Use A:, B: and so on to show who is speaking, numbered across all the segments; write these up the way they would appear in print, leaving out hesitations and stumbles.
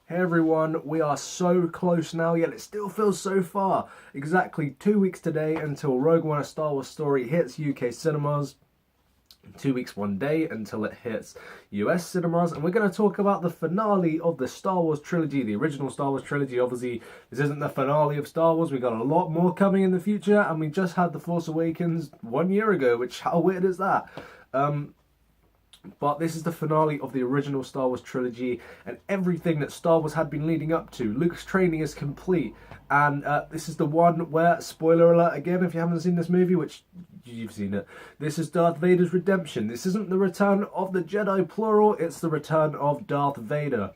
A: Hey everyone, we are so close now, yet it still feels so far. Exactly 2 weeks today until Rogue One: A Star Wars Story hits UK cinemas. 2 weeks, one day until it hits US cinemas, and we're going to talk about the finale of the Star Wars trilogy, the original Star Wars trilogy. Obviously, this isn't the finale of Star Wars. We got a lot more coming in the future, and we just had The Force Awakens 1 year ago, which, how weird is that? But this is the finale of the original Star Wars trilogy, and everything that Star Wars had been leading up to. Luke's training is complete, and this is the one where, spoiler alert again if you haven't seen this movie, which you've seen it, this is Darth Vader's redemption. This isn't the return of the Jedi plural, it's the return of Darth Vader.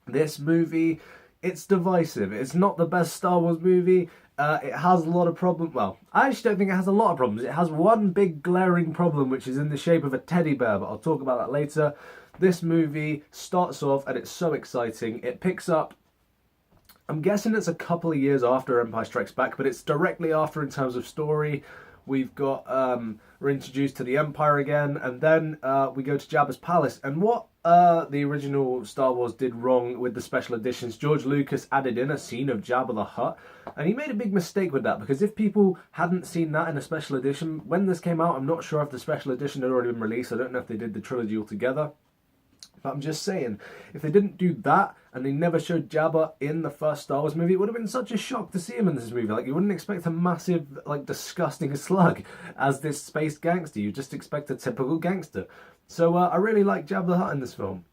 A: This movie, it's divisive. It's not the best Star Wars movie. It has a lot of problems. Well, I actually don't think it has a lot of problems. It has one big glaring problem, which is in the shape of a teddy bear, but I'll talk about that later. This movie starts off, and it's so exciting. It picks up, I'm guessing it's a couple of years after Empire Strikes Back, but it's directly after in terms of story. We've got, we're introduced to the Empire again, and then we go to Jabba's palace. And what the original Star Wars did wrong with the special editions, George Lucas added in a scene of Jabba the Hutt, and he made a big mistake with that, because if people hadn't seen that in a special edition, when this came out, I'm not sure if the special edition had already been released. I don't know if they did the trilogy altogether. But I'm just saying, if they didn't do that and they never showed Jabba in the first Star Wars movie, it would have been such a shock to see him in this movie. Like, you wouldn't expect a massive, like, disgusting slug as this space gangster. You just expect a typical gangster. So I really like Jabba the Hutt in this film.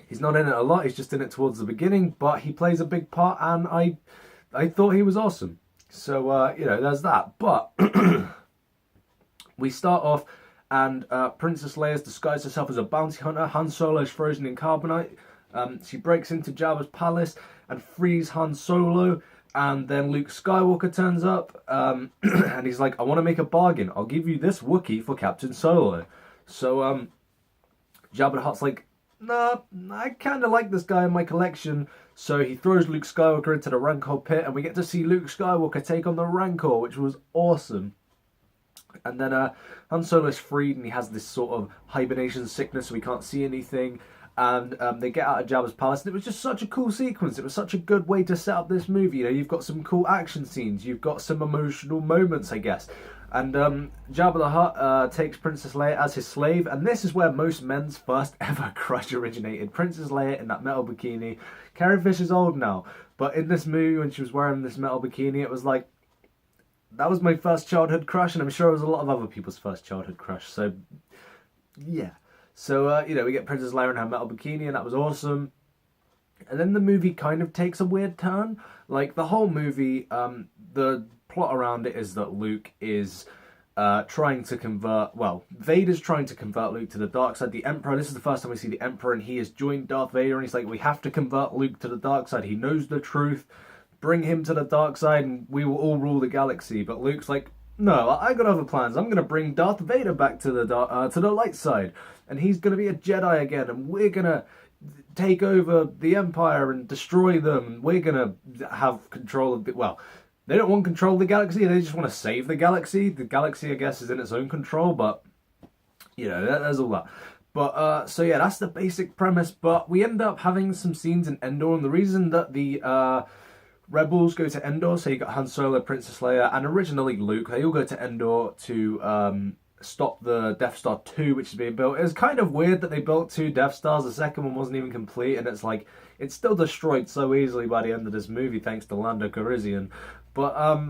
A: He's not in it a lot. He's just in it towards the beginning, but he plays a big part, and I thought he was awesome. So there's that. But we start off, and Princess Leia's disguised herself as a bounty hunter. Han Solo's frozen in carbonite. She breaks into Jabba's palace and frees Han Solo. And then Luke Skywalker turns up, and he's like, I want to make a bargain. I'll give you this Wookiee for Captain Solo. So Jabba the Hutt's like, nah, I kind of like this guy in my collection. So he throws Luke Skywalker into the Rancor pit, and we get to see Luke Skywalker take on the Rancor, which was awesome. And then Han Solo's freed, and he has this sort of hibernation sickness, so he can't see anything. And they get out of Jabba's palace, and it was just such a cool sequence. It was such a good way to set up this movie. You know, you've got some cool action scenes, you've got some emotional moments, I guess. And Jabba the Hutt takes Princess Leia as his slave, and this is where most men's first ever crush originated. Princess Leia in that metal bikini. Carrie Fisher's old now, but in this movie, when she was wearing this metal bikini, it was like, that was my first childhood crush, and I'm sure it was a lot of other people's first childhood crush. So, yeah. So, we get Princess Leia in her metal bikini, and that was awesome. And then the movie kind of takes a weird turn. Like, the whole movie, the plot around it is that Luke is trying to convert... Well, Vader's trying to convert Luke to the dark side. The Emperor, this is the first time we see the Emperor, and he has joined Darth Vader, and he's like, we have to convert Luke to the dark side. He knows the truth. Bring him to the dark side and we will all rule the galaxy. But Luke's like, no, I got other plans. I'm going to bring Darth Vader back to the light side, and he's going to be a Jedi again, and we're going to take over the Empire and destroy them. We're going to have control of the... Well, they don't want control of the galaxy. They just want to save the galaxy. The galaxy, I guess, is in its own control, but, there's all that. But, so yeah, that's the basic premise. But we end up having some scenes in Endor, and the reason that the... Rebels go to Endor, so you got Han Solo, Princess Leia, and originally Luke. They all go to Endor to stop the Death Star 2, which is being built. It was kind of weird that they built 2 Death Stars. The second one wasn't even complete, and it's like, it's still destroyed so easily by the end of this movie, thanks to Lando Calrissian. But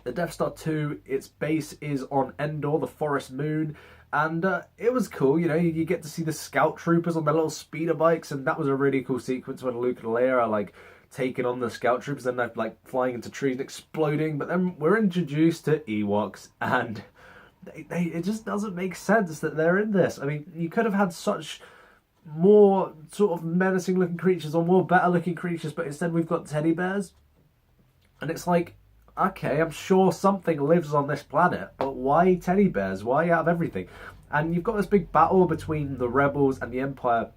A: the Death Star 2, its base is on Endor, the forest moon, and it was cool. You get to see the scout troopers on their little speeder bikes, and that was a really cool sequence when Luke and Leia are like taking on the scout troopers, and they're like flying into trees and exploding. But then we're introduced to Ewoks, and it just doesn't make sense that they're in this. I mean, you could have had such more sort of menacing looking creatures or more better looking creatures, but instead we've got teddy bears. And it's like, okay, I'm sure something lives on this planet, but why teddy bears? Why out of everything? And you've got this big battle between the rebels and the Empire,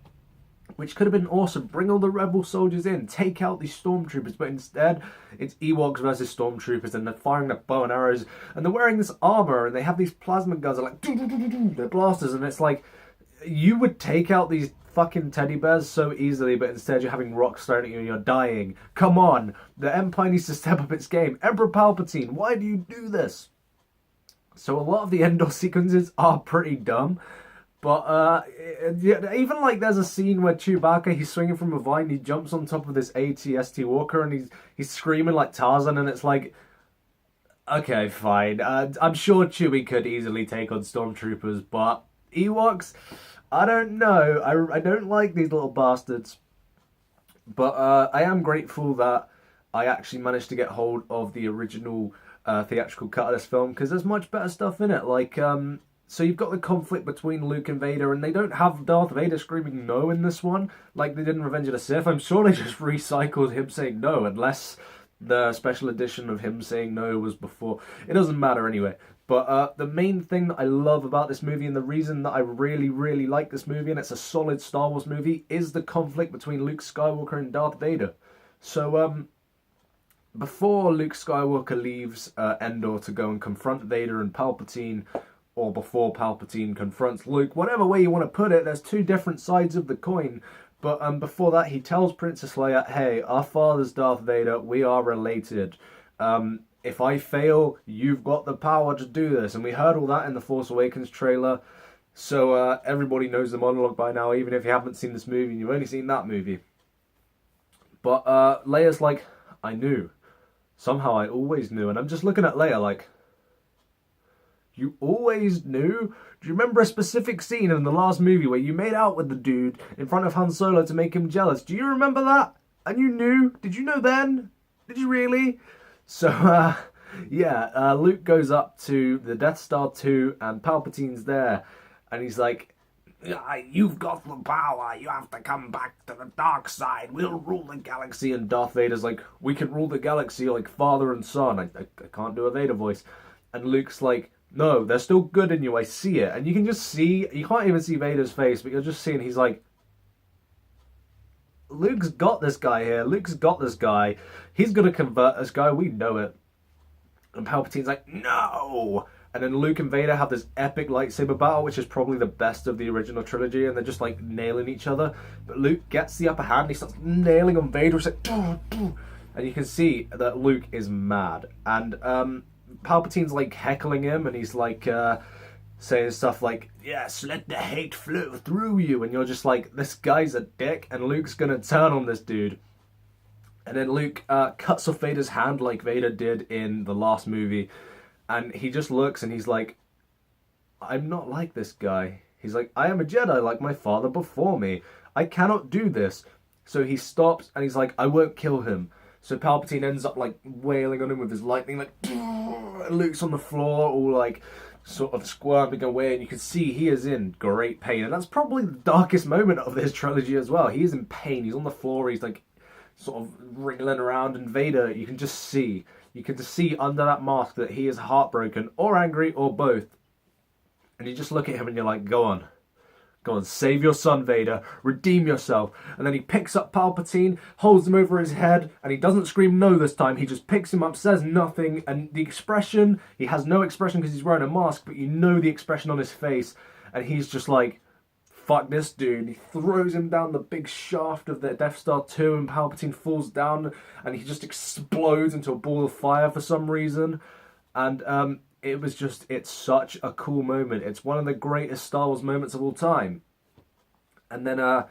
A: which could have been awesome. Bring all the rebel soldiers in, take out these stormtroopers, but instead it's Ewoks versus stormtroopers, and they're firing their bow and arrows, and they're wearing this armor, and they have these plasma guns, and like, they're blasters, and it's like, You would take out these fucking teddy bears so easily, but instead you're having rocks thrown at you and you're dying. Come on, the Empire needs to step up its game. Emperor Palpatine, why do you do this? So a lot of the Endor sequences are pretty dumb. But even like there's a scene where Chewbacca, he's swinging from a vine, he jumps on top of this AT-ST Walker and he's screaming like Tarzan, and it's like, okay, fine. I'm sure Chewie could easily take on stormtroopers, but Ewoks, I don't know. I don't like these little bastards. But I am grateful that I actually managed to get hold of the original theatrical cut of this film, because there's much better stuff in it. Like, so you've got the conflict between Luke and Vader, and they don't have Darth Vader screaming no in this one, like they did in Revenge of the Sith. I'm sure they just recycled him saying no, unless the special edition of him saying no was before. It doesn't matter anyway. But the main thing that I love about this movie, and the reason that I really, really like this movie, and it's a solid Star Wars movie, is the conflict between Luke Skywalker and Darth Vader. So, before Luke Skywalker leaves Endor to go and confront Vader and Palpatine, or before Palpatine confronts Luke, whatever way you want to put it, there's two different sides of the coin. But before that, he tells Princess Leia, hey, our father's Darth Vader, we are related. If I fail, you've got the power to do this. And we heard all that in the Force Awakens trailer. So everybody knows the monologue by now, even if you haven't seen this movie and you've only seen that movie. But Leia's like, I knew. Somehow I always knew. And I'm just looking at Leia like, you always knew? Do you remember a specific scene in the last movie where you made out with the dude in front of Han Solo to make him jealous? Do you remember that? And you knew? Did you know then? Did you really? So, Luke goes up to the Death Star 2 and Palpatine's there. And he's like, you've got the power. You have to come back to the dark side. We'll rule the galaxy. And Darth Vader's like, we can rule the galaxy like father and son. I can't do a Vader voice. And Luke's like, no, there's still good in you. I see it. And you can just see, you can't even see Vader's face, but you're just seeing he's like, Luke's got this guy here. Luke's got this guy. He's going to convert this guy. We know it. And Palpatine's like, no! And then Luke and Vader have this epic lightsaber battle, which is probably the best of the original trilogy, and they're just like nailing each other. But Luke gets the upper hand, and he starts nailing on Vader. It's like, doo, doo. And you can see that Luke is mad. And Palpatine's like heckling him, and he's like saying stuff like, yes, let the hate flow through you. And you're just like, this guy's a dick, and Luke's gonna turn on this dude. And then Luke cuts off Vader's hand like Vader did in the last movie. And he just looks and he's like, I'm not like this guy. He's like, I am a Jedi like my father before me. I cannot do this. So he stops and he's like, I won't kill him. So Palpatine ends up like wailing on him with his lightning, like, and Luke's on the floor, all like sort of squirming away, and you can see he is in great pain. And that's probably the darkest moment of this trilogy as well. He is in pain. He's on the floor. He's like sort of wriggling around, and Vader, you can just see under that mask that he is heartbroken or angry or both. And you just look at him and you're like, go on, save your son, Vader, redeem yourself. And then he picks up Palpatine, holds him over his head, and he doesn't scream no this time. He just picks him up, says nothing, and the expression, he has no expression because he's wearing a mask, but you know the expression on his face, and he's just like, fuck this dude. He throws him down the big shaft of the Death Star 2, and Palpatine falls down, and he just explodes into a ball of fire for some reason. And it's such a cool moment. It's one of the greatest Star Wars moments of all time. And then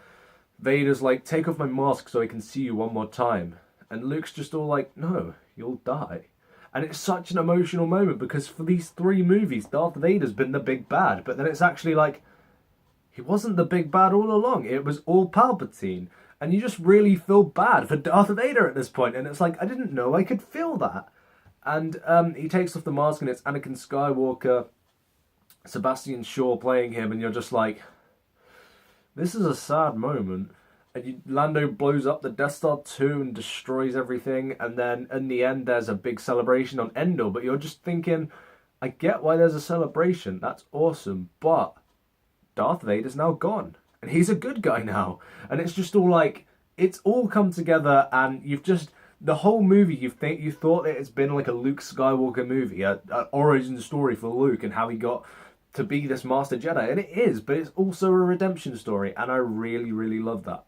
A: Vader's like, take off my mask so I can see you one more time. And Luke's just all like, no, you'll die. And it's such an emotional moment, because for these 3 movies, Darth Vader's been the big bad. But then it's actually like, he wasn't the big bad all along. It was all Palpatine. And you just really feel bad for Darth Vader at this point. And it's like, I didn't know I could feel that. And he takes off the mask, and it's Anakin Skywalker, Sebastian Shaw playing him, and you're just like, this is a sad moment. And Lando blows up the Death Star 2 and destroys everything, and then in the end there's a big celebration on Endor, but you're just thinking, I get why there's a celebration, that's awesome, but Darth Vader's now gone, and he's a good guy now. And it's just all like, it's all come together, and you've just, the whole movie, you thought that it's been like a Luke Skywalker movie, an origin story for Luke and how he got to be this Master Jedi, and it is, but it's also a redemption story, and I really, really love that.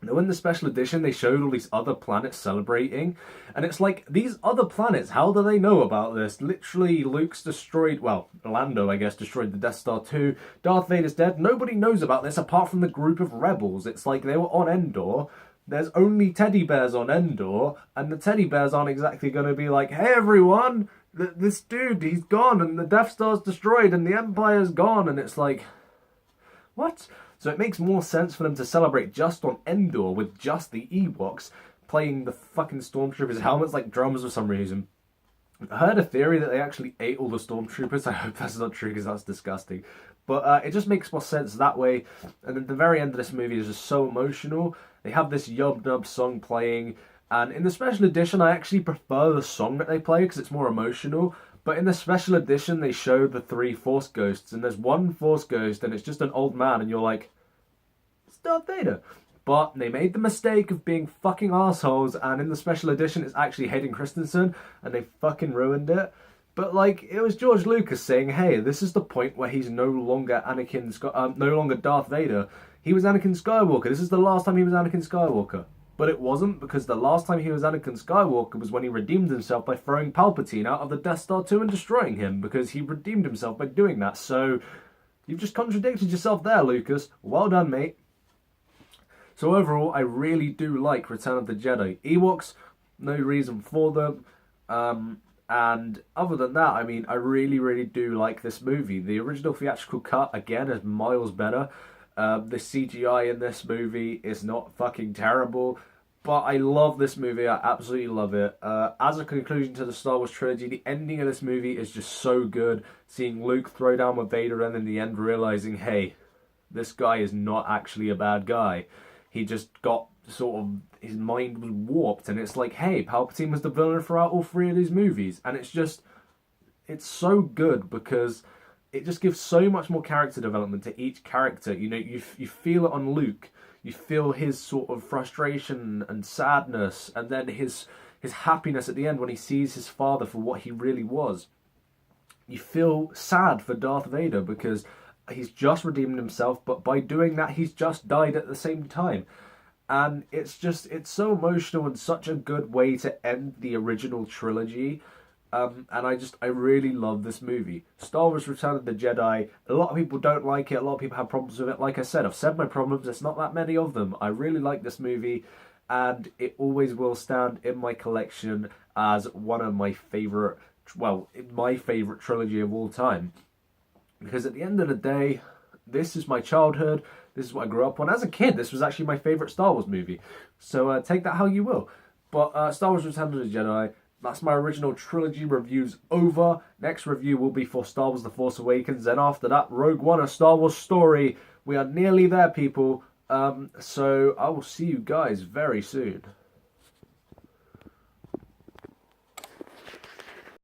A: Now, in the special edition, they showed all these other planets celebrating, and it's like, these other planets, how do they know about this? Literally, Luke's destroyed, well, Lando, I guess, destroyed the Death Star 2, Darth Vader's dead, nobody knows about this apart from the group of rebels. It's like they were on Endor, there's only teddy bears on Endor, and the teddy bears aren't exactly going to be like, hey everyone, this dude, he's gone, and the Death Star's destroyed, and the Empire's gone, and it's like, what? So it makes more sense for them to celebrate just on Endor with just the Ewoks playing the fucking Stormtroopers' helmets like drums for some reason. I heard a theory that they actually ate all the Stormtroopers. I hope that's not true because that's disgusting. But it just makes more sense that way. And at the very end of this movie is just so emotional. They have this Yub Nub song playing. And in the special edition, I actually prefer the song that they play because it's more emotional. But in the special edition, they show the 3 Force Ghosts. And there's one Force Ghost and it's just an old man. And you're like, it's Darth Vader. But they made the mistake of being fucking assholes. And in the special edition, it's actually Hayden Christensen. And they fucking ruined it. But like, it was George Lucas saying, hey, this is the point where he's no longer no longer Darth Vader. He was Anakin Skywalker. This is the last time he was Anakin Skywalker. But it wasn't, because the last time he was Anakin Skywalker was when he redeemed himself by throwing Palpatine out of the Death Star 2 and destroying him, because he redeemed himself by doing that. So, you've just contradicted yourself there, Lucas. Well done, mate. So overall, I really do like Return of the Jedi. Ewoks, no reason for them. And other than that, I mean, I really, really do like this movie. The original theatrical cut, again, is miles better. The CGI in this movie is not fucking terrible, but I love this movie. I absolutely love it. As a conclusion to the Star Wars trilogy, the ending of this movie is just so good. Seeing Luke throw down with Vader and in the end realizing, hey, this guy is not actually a bad guy. He just got sort of, his mind was warped, and it's like, hey, Palpatine was the villain throughout all 3 of these movies, and it's just, it's so good because it just gives so much more character development to each character. You know, you feel it on Luke. You feel his sort of frustration and sadness, and then his happiness at the end when he sees his father for what he really was. You feel sad for Darth Vader because he's just redeemed himself, but by doing that, he's just died at the same time. And it's just, it's so emotional and such a good way to end the original trilogy. And I really love this movie. Star Wars Return of the Jedi, a lot of people don't like it, a lot of people have problems with it. Like I said, I've said my problems, it's not that many of them. I really like this movie, and it always will stand in my collection as one of my favourite, well, my favourite trilogy of all time. Because at the end of the day, this is my childhood, this is what I grew up on. As a kid, this was actually my favourite Star Wars movie. So take that how you will. But Star Wars Return of the Jedi, that's my original trilogy reviews over. Next review will be for Star Wars The Force Awakens. And after that, Rogue One, A Star Wars Story. We are nearly there, people. So I will see you guys very soon.